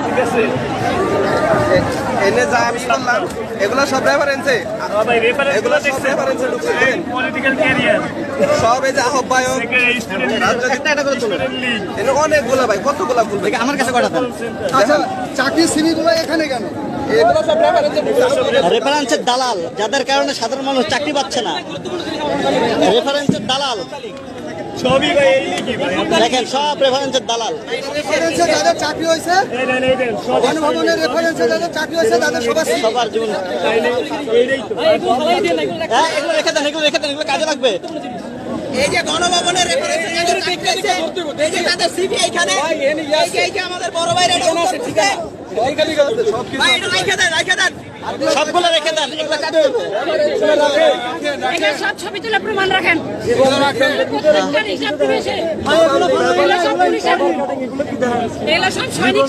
ঠিক আছে এনে যা আমি বললাম এগুলো সব রেফারেন্সে, এগুলো সব রেফারেন্সে ঢুকছে। পলিটিক্যাল ক্যারিয়ার সব এই যে আহ্বায়ক একটা করে তুলুন, এনে অনেকগুলো ভাই, কতগুলা ভুল ভাই আমার কাছে কটা দেন। আচ্ছা, চাকরি সিভিগুলো এখানে কেন? এগুলো সব রেফারেন্সে ঢুকছে। রেফারেন্সের দালাল, যাদের কারণে সাধারণ মানুষ চাকরি পাচ্ছে না। রেফারেন্সের দালাল সবই ভাই এই লিখি ভাই দেখেন, সব রেফারেন্সের দালাল। রেফারেন্সে যাদের চাকরি হয়েছে, গণভবনের রেফারেন্সে যাদের চাকরি হয়েছে তাদের সবার জীবন হ্যাঁ, এগুলো রেখে দেন, এগুলো রেখে দেন, এগুলো কাজে লাগবে। এই যে গণভবনের রেফারেন্সে যাদের চাকরি হয়েছে, এই যে তাদের সিভি এইখানে, এই যে আমাদের বড় ভাইরা এটা উত্তর দিচ্ছে। ভাই এটা রাইখা দেন সবগুলো রেখে দেন, এগুলো কাজে লাগবে। এখানে সব ছবি তুলে প্রমাণ রাখেন। হিসাব দিবে সে। এগুলো সব সৈনিক